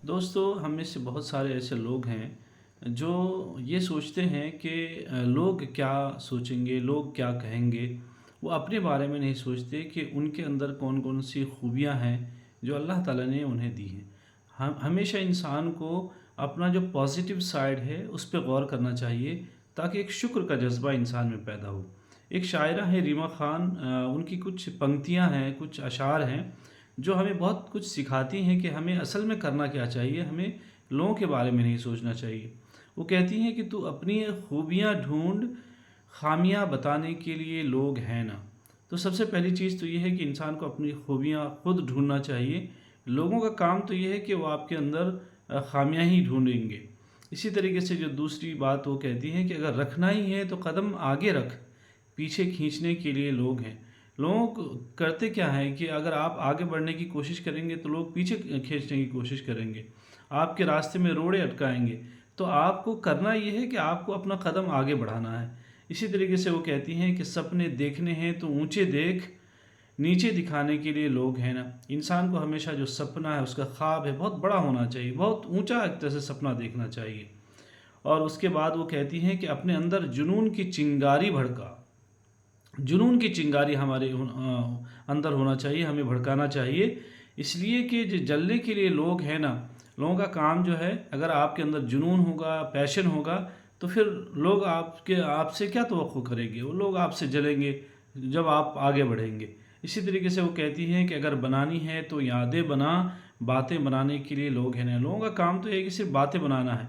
دوستو ہم میں سے بہت سارے ایسے لوگ ہیں جو یہ سوچتے ہیں کہ لوگ کیا سوچیں گے، لوگ کیا کہیں گے۔ وہ اپنے بارے میں نہیں سوچتے کہ ان کے اندر کون کون سی خوبیاں ہیں جو اللہ تعالیٰ نے انہیں دی ہیں۔ ہم ہمیشہ انسان کو اپنا جو پازیٹیو سائیڈ ہے اس پہ غور کرنا چاہیے تاکہ ایک شکر کا جذبہ انسان میں پیدا ہو۔ ایک شاعرہ ہے ریما خان، ان کی کچھ پنکتیاں ہیں، کچھ اشعار ہیں جو ہمیں بہت کچھ سکھاتی ہیں کہ ہمیں اصل میں کرنا کیا چاہیے، ہمیں لوگوں کے بارے میں نہیں سوچنا چاہیے۔ وہ کہتی ہیں کہ تو اپنی خوبیاں ڈھونڈ، خامیاں بتانے کے لیے لوگ ہیں نا۔ تو سب سے پہلی چیز تو یہ ہے کہ انسان کو اپنی خوبیاں خود ڈھونڈنا چاہیے۔ لوگوں کا کام تو یہ ہے کہ وہ آپ کے اندر خامیاں ہی ڈھونڈیں گے۔ اسی طریقے سے جو دوسری بات وہ کہتی ہیں کہ اگر رکھنا ہی ہے تو قدم آگے رکھ، پیچھے کھینچنے کے لیے لوگ ہیں۔ لوگ کرتے کیا ہیں کہ اگر آپ آگے بڑھنے کی کوشش کریں گے تو لوگ پیچھے کھینچنے کی کوشش کریں گے، آپ کے راستے میں روڑے اٹکائیں گے۔ تو آپ کو کرنا یہ ہے کہ آپ کو اپنا قدم آگے بڑھانا ہے۔ اسی طریقے سے وہ کہتی ہیں کہ سپنے دیکھنے ہیں تو اونچے دیکھ، نیچے دکھانے کے لیے لوگ ہیں نا۔ انسان کو ہمیشہ جو سپنا ہے، اس کا خواب ہے، بہت بڑا ہونا چاہیے، بہت اونچا ایک طرح سے سپنا دیکھنا چاہیے۔ اور اس کے بعد وہ کہتی ہیں کہ اپنے اندر جنون کی چنگاری بھڑکا۔ جنون کی چنگاری ہمارے اندر ہونا چاہیے، ہمیں بھڑکانا چاہیے، اس لیے کہ جو جلنے کے لیے لوگ ہیں نا۔ لوگوں کا کام جو ہے، اگر آپ کے اندر جنون ہوگا، پیشن ہوگا، تو پھر لوگ آپ سے کیا توقع کریں گے؟ وہ لوگ آپ سے جلیں گے جب آپ آگے بڑھیں گے۔ اسی طریقے سے وہ کہتی ہیں کہ اگر بنانی ہے تو یادیں بنا، باتیں بنانے کے لیے لوگ ہیں نا۔ لوگوں کا کام تو یہ ہے کہ صرف باتیں بنانا ہے،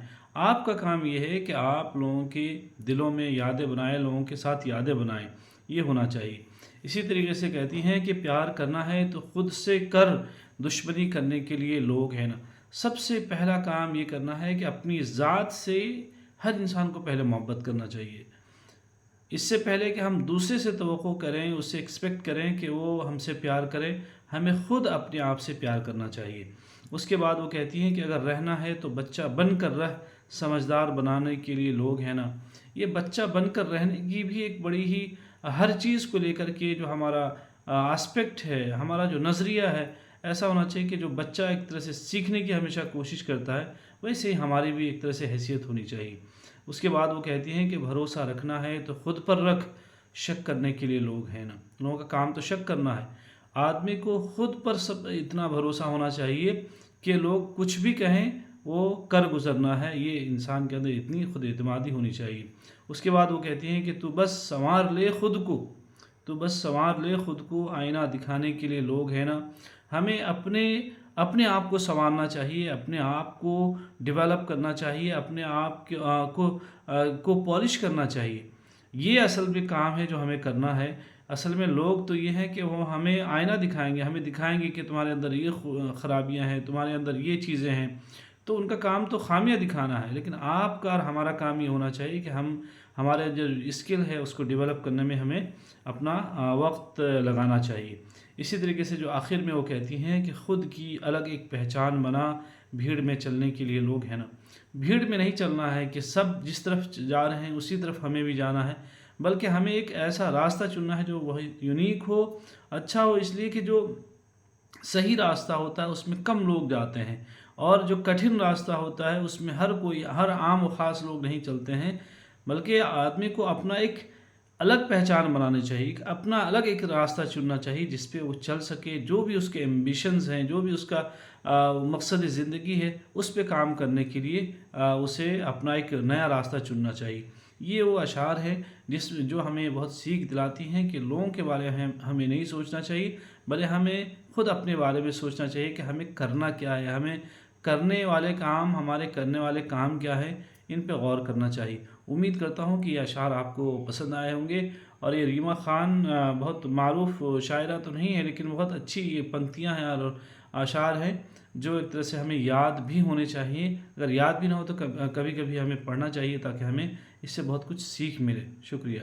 آپ کا کام یہ ہے کہ آپ لوگوں کے دلوں میں یادیں بنائیں، لوگوں کے ساتھ یادیں بنائیں، یہ ہونا چاہیے۔ اسی طریقے سے کہتی ہیں کہ پیار کرنا ہے تو خود سے کر، دشمنی کرنے کے لیے لوگ ہیں نا۔ سب سے پہلا کام یہ کرنا ہے کہ اپنی ذات سے ہر انسان کو پہلے محبت کرنا چاہیے۔ اس سے پہلے کہ ہم دوسرے سے توقع کریں، اس سے ایکسپیکٹ کریں کہ وہ ہم سے پیار کرے، ہمیں خود اپنے آپ سے پیار کرنا چاہیے۔ اس کے بعد وہ کہتی ہیں کہ اگر رہنا ہے تو بچہ بن کر رہ، سمجھدار بنانے کے لیے لوگ ہیں نا۔ یہ بچہ بن کر رہنے کی بھی ایک بڑی ہی ہر چیز کو لے کر کے جو ہمارا آسپیکٹ ہے، ہمارا جو نظریہ ہے، ایسا ہونا چاہیے کہ جو بچہ ایک طرح سے سیکھنے کی ہمیشہ کوشش کرتا ہے، ویسے ہی ہماری بھی ایک طرح سے حیثیت ہونی چاہیے۔ اس کے بعد وہ کہتی ہیں کہ بھروسہ رکھنا ہے تو خود پر رکھ، شک کرنے کے لیے لوگ ہیں نا۔ لوگوں کا کام تو شک کرنا ہے۔ آدمی کو خود پر اتنا بھروسہ ہونا چاہیے کہ لوگ کچھ بھی کہیں وہ کر گزرنا ہے، یہ انسان کے اندر اتنی خود اعتمادی ہونی چاہیے۔ اس کے بعد وہ کہتی ہیں کہ تو بس سنوار لے خود کو، تو بس سنوار لے خود کو، آئینہ دکھانے کے لیے لوگ ہیں نا۔ ہمیں اپنے آپ کو سنوارنا چاہیے، اپنے آپ کو ڈیولپ کرنا چاہیے، اپنے آپ کو پالش کرنا چاہیے۔ یہ اصل میں کام ہے جو ہمیں کرنا ہے۔ اصل میں لوگ تو یہ ہے کہ وہ ہمیں آئینہ دکھائیں گے، ہمیں دکھائیں گے کہ تمہارے اندر یہ خرابیاں ہیں، تمہارے اندر یہ چیزیں ہیں، تو ان کا کام تو خامیاں دکھانا ہے۔ لیکن آپ کا اور ہمارا کام یہ ہونا چاہیے کہ ہمارے جو اسکل ہے اس کو ڈیولپ کرنے میں ہمیں اپنا وقت لگانا چاہیے۔ اسی طریقے سے جو آخر میں وہ کہتی ہیں کہ خود کی الگ ایک پہچان بنا، بھیڑ میں چلنے کے لیے لوگ ہیں نا۔ بھیڑ میں نہیں چلنا ہے کہ سب جس طرف جا رہے ہیں اسی طرف ہمیں بھی جانا ہے، بلکہ ہمیں ایک ایسا راستہ چننا ہے جو بہت یونیک ہو، اچھا ہو، اس لیے کہ جو صحیح راستہ ہوتا ہے اس میں کم لوگ جاتے ہیں، اور جو کٹھن راستہ ہوتا ہے اس میں ہر عام و خاص لوگ نہیں چلتے ہیں، بلکہ آدمی کو اپنا ایک الگ پہچان بنانی چاہیے، اپنا الگ ایک راستہ چننا چاہیے جس پہ وہ چل سکے، جو بھی اس کے ایمبیشنز ہیں، جو بھی اس کا مقصد زندگی ہے، اس پہ کام کرنے کے لیے اسے اپنا ایک نیا راستہ چننا چاہیے۔ یہ وہ اشعار ہیں جو ہمیں بہت سیکھ دلاتی ہیں کہ لوگوں کے بارے میں ہمیں نہیں سوچنا چاہیے، بلکہ ہمیں خود اپنے بارے میں سوچنا چاہیے کہ ہمیں کرنا کیا ہے، ہمارے کرنے والے کام کیا ہے، ان پہ غور کرنا چاہیے۔ امید کرتا ہوں کہ یہ اشعار آپ کو پسند آئے ہوں گے۔ اور یہ ریما خان بہت معروف شاعرہ تو نہیں ہے، لیکن بہت اچھی یہ پنکتیاں ہیں اور اشعار ہیں جو ایک طرح سے ہمیں یاد بھی ہونے چاہیے۔ اگر یاد بھی نہ ہو تو کبھی کبھی ہمیں پڑھنا چاہیے تاکہ ہمیں اس سے بہت کچھ سیکھ ملے۔ شکریہ۔